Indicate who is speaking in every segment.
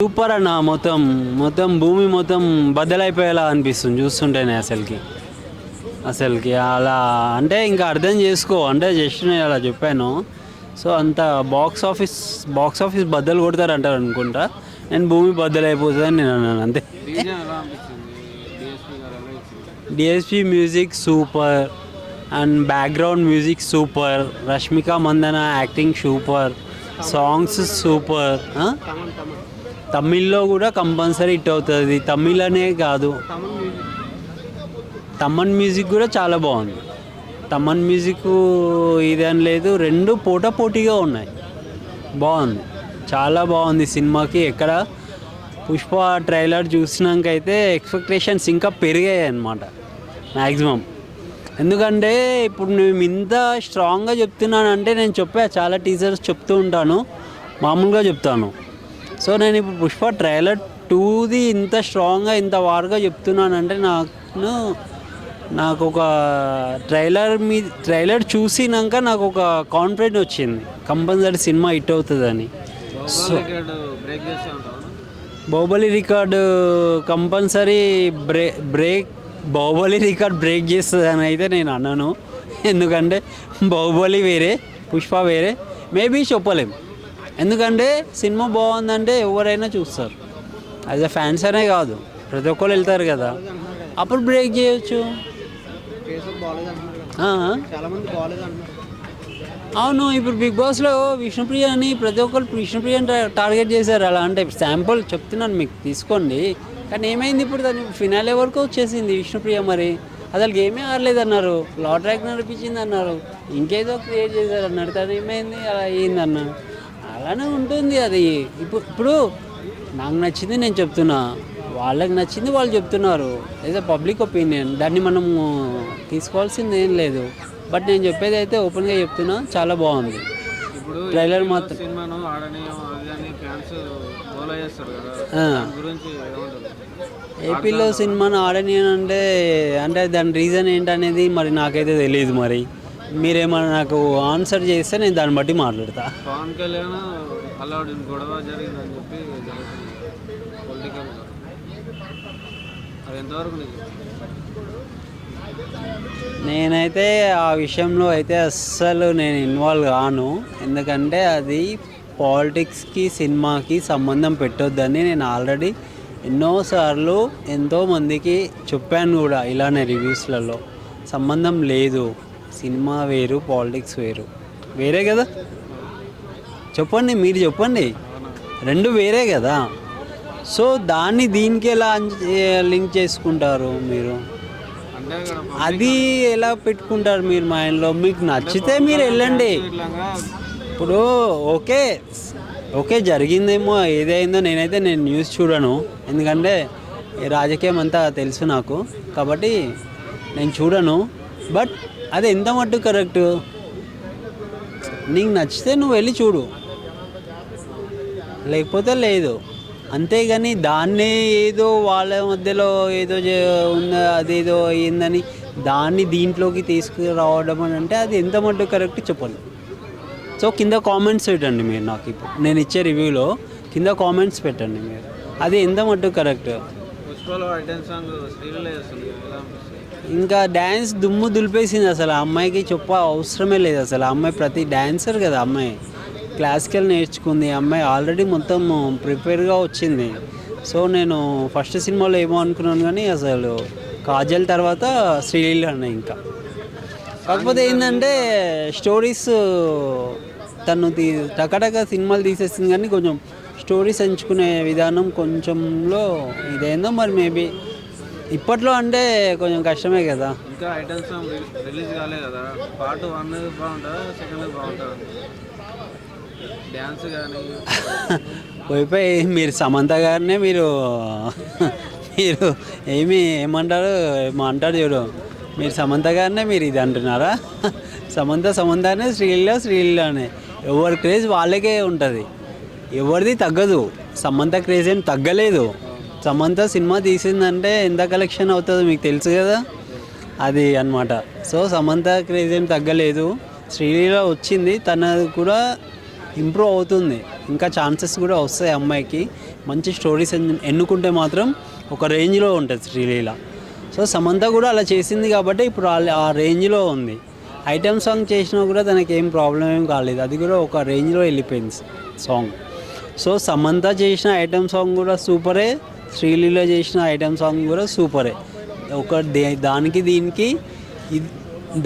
Speaker 1: Super అన్న. మొత్తం మొత్తం భూమి మొత్తం బద్దలైపోయేలా అనిపిస్తుంది చూస్తుంటేనే అసలుకి అలా అంటే ఇంకా అర్థం చేసుకో అంటే జస్ట్ నేను అలా చెప్పాను. సో అంత బాక్స్ ఆఫీస్ బద్దలు కొడతారు అంటారు అనుకుంటా. నేను భూమి బద్దలైపోతుందని నేను అన్నాను అంతే. DSP music super and background music super. Rashmika Mandanna acting super. Songs super. తమిళ్లో కూడా కంపల్సరీ హిట్ అవుతుంది. తమిళ్ అనే కాదు, తమన్ మ్యూజిక్ కూడా చాలా బాగుంది. తమన్ మ్యూజిక్ ఇదని లేదు, రెండు పోటాపోటీగా ఉన్నాయి. బాగుంది, చాలా బాగుంది సినిమాకి. ఎక్కడ పుష్ప ట్రైలర్ చూసినాకైతే ఎక్స్పెక్టేషన్స్ ఇంకా పెరిగాయి అన్నమాట మ్యాక్సిమం. ఎందుకంటే ఇప్పుడు నేను ఇంత స్ట్రాంగ్గా చెప్తున్నానంటే నేను చాలా టీజర్స్ చెప్తూ ఉంటాను, మామూలుగా చెప్తాను. సో నేను ఇప్పుడు పుష్ప ట్రైలర్ 2ది ఇంత స్ట్రాంగ్గా ఇంత వార్గా చెప్తున్నానంటే నాకు ఒక ట్రైలర్ చూసినాక నాకు ఒక కాన్ఫిడెంట్ వచ్చింది కంపల్సరీ సినిమా హిట్ అవుతుందని. So Baahubali record compulsory Baahubali record break చేస్తుందని అయితే నేను అన్నాను. ఎందుకంటే బాహుబలి వేరే, పుష్ప వేరే. మేబీ చెప్పలేం, ఎందుకంటే సినిమా బాగుందంటే ఎవరైనా చూస్తారు. యాజ్ అ ఫ్యాన్స్ అనే కాదు, ప్రతి ఒక్కరు వెళ్తారు కదా, అప్పుడు బ్రేక్ చేయొచ్చు. అవును, ఇప్పుడు బిగ్ బాస్లో విష్ణుప్రియ అని ప్రతి ఒక్కరు విష్ణుప్రియని టార్గెట్ చేశారు. అలా అంటే శాంపుల్ చెప్తున్నాను మీకు, తీసుకోండి. కానీ ఏమైంది, ఇప్పుడు దాన్ని ఫినాలే వరకు వచ్చేసింది విష్ణుప్రియ. మరి అసలు గేమే ఆడలేదు అన్నారు, లా ట్రాక్ నడిపించింది అన్నారు, ఇంకేదో క్రియేట్ చేశారు అన్నారు. తను ఏమైంది, అలా అయ్యింది అలానే ఉంటుంది అది. ఇప్పుడు నాకు నచ్చింది నేను చెప్తున్నా, వాళ్ళకి నచ్చింది వాళ్ళు చెప్తున్నారు. ఏదో పబ్లిక్ ఒపీనియన్, దాన్ని మనము తీసుకోవాల్సింది ఏం లేదు. బట్ నేను చెప్పేది అయితే ఓపెన్గా చెప్తున్నా, చాలా బాగుంది ట్రైలర్ మాత్రం. ఏపీలో సినిమాను ఆడనియన్ అంటే దాని రీజన్ ఏంటనేది మరి నాకైతే తెలియదు. మరి మీరేమన్నా నాకు ఆన్సర్ చేస్తే నేను దాన్ని బట్టి మాట్లాడతా.
Speaker 2: పవన్ కళ్యాణ్ అల్లావుద్దీన్ గొడవ జరిగిందని చెప్పి పొలిటికల్, అది ఎంతవరకు
Speaker 1: నేనైతే ఆ విషయంలో అయితే అస్సలు నేను ఇన్వాల్వ్ కాను. ఎందుకంటే అది పాలిటిక్స్కి సినిమాకి సంబంధం పెట్టొద్దని నేను ఆల్రెడీ ఎన్నోసార్లు ఎంతోమందికి చెప్పాను కూడా ఇలానే రివ్యూస్లలో. సంబంధం లేదు, సినిమా వేరు, పాలిటిక్స్ వేరే కదా. చెప్పండి, మీరు చెప్పండి, రెండు వేరే కదా. సో దాన్ని దీనికి ఎలా లింక్ చేసుకుంటారు మీరు? అది ఎలా పెట్టుకుంటారు మీరు మైండ్లో? మీకు నచ్చితే మీరు వెళ్ళండి. ఇప్పుడు ఓకే జరిగిందేమో, ఏదైందో నేను న్యూస్ చూడను. ఎందుకంటే రాజకీయం అంతా తెలుసు నాకు, కాబట్టి నేను చూడను. బట్ అది ఎంత మట్టు కరెక్టు, నీకు నచ్చితే నువ్వు వెళ్ళి చూడు, లేకపోతే లేదు. అంతేగాని దాన్నే ఏదో వాళ్ళ మధ్యలో ఏదో ఉందా, అదేదో అయ్యిందని దాన్ని దీంట్లోకి తీసుకురావడం అని అంటే అది ఎంత మట్టు కరెక్ట్ చెప్పండి. సో కింద కామెంట్స్ పెట్టండి మీరు, నాకు ఇప్పుడు నేను ఇచ్చే రివ్యూలో కింద కామెంట్స్ పెట్టండి మీరు, అది ఎంత మట్టు కరెక్ట్. ఇంకా డ్యాన్స్ దుమ్ము దులిపేసింది. అసలు ఆ అమ్మాయికి అవసరమే లేదు. అసలు ఆ అమ్మాయి ప్రతి డ్యాన్సర్ కదా, అమ్మాయి క్లాసికల్ నేర్చుకుంది, అమ్మాయి ఆల్రెడీ మొత్తం ప్రిపేర్గా వచ్చింది. సో నేను ఫస్ట్ సినిమాలో ఏమో అనుకున్నాను, కానీ అసలు కాజల్ తర్వాత శ్రీలీల అన్న. ఇంకా కాకపోతే ఏంటంటే స్టోరీస్ తను టకటక సినిమాలు తీసేసింది, కానీ కొంచెం స్టోరీస్ ఎంచుకునే విధానం కొంచెంలో ఇదేందో మరి. మేబీ ఇప్పట్లో అంటే కొంచెం కష్టమే కదా.
Speaker 2: ఇంకా ఐటమ్ సాంగ్ రిలీజ్ కాలే కదా, పార్ట్ 1 బాగుంటుందా, సెకండ్ బాగుంటుందా? డ్యాన్స్ కానీ
Speaker 1: పోయిపోయి మీరు సమంత గారినే మీరు ఏమంటారు చూడు, మీరు సమంత గారినే మీరు ఇది అంటున్నారా? సమంతనే, శ్రీలీలనే. ఎవరి క్రేజ్ వాళ్ళకే ఉంటుంది, ఎవరిది తగ్గదు. సమంత క్రేజ్ ఏం తగ్గలేదు. సమంత సినిమా తీసిందంటే ఎంత కలెక్షన్ అవుతుందో మీకు తెలుసు కదా, అది అన్నమాట. సో సమంత క్రేజ్ ఏం తగ్గలేదు. శ్రీలీల వచ్చింది, తనది కూడా ఇంప్రూవ్ అవుతుంది, ఇంకా ఛాన్సెస్ కూడా వస్తాయి అమ్మాయికి. మంచి స్టోరీస్ ఎన్నుకుంటే మాత్రం ఒక రేంజ్లో ఉంటుంది శ్రీలీల. సో సమంత కూడా అలా చేసింది కాబట్టి ఇప్పుడు ఆ రేంజ్లో ఉంది. ఐటమ్ సాంగ్ చేసినా కూడా తనకి ఏం ప్రాబ్లం ఏం కాలేదు, అది కూడా ఒక రేంజ్లో వెళ్ళిపోయింది సాంగ్. సో సమంత చేసిన ఐటమ్ సాంగ్ కూడా సూపరే, శ్రీలీల చేసిన ఐటమ్ సాంగ్ కూడా సూపరే. దానికి దీనికి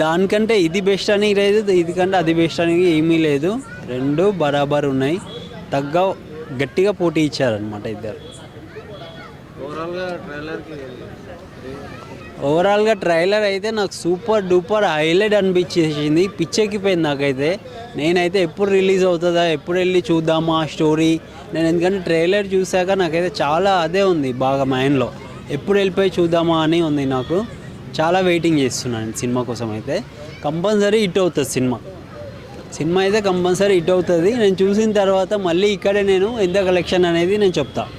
Speaker 1: దానికంటే ఇది బెస్ట్ అని లేదు, ఇది కంటే అది బెస్ట్ అని ఏమీ లేదు. రెండు బరాబర్ ఉన్నాయి, గట్టిగా పోటీ ఇచ్చారనమాట ఇద్దరు. ఓవరాల్గా ట్రైలర్ అయితే నాకు సూపర్ డూపర్ హైలైట్ అనిపించేసింది, పిచ్చెక్కిపోయింది నాకైతే. నేనైతే ఎప్పుడు రిలీజ్ అవుతుందా, ఎప్పుడు వెళ్ళి చూద్దామా స్టోరీ, నేను ఎందుకంటే ట్రైలర్ చూశాక నాకైతే చాలా అదే ఉంది బాగా మైండ్లో, ఎప్పుడు వెళ్ళిపోయి చూద్దామా అని ఉంది. నాకు చాలా వెయిటింగ్ చేస్తున్నాను సినిమా కోసం. అయితే కంపల్సరీ హిట్ అవుతుంది సినిమా అయితే కంపల్సరీ హిట్ అవుతుంది. నేను చూసిన తర్వాత మళ్ళీ ఇక్కడే నేను ఎంత కలెక్షన్ అనేది నేను చెప్తాను.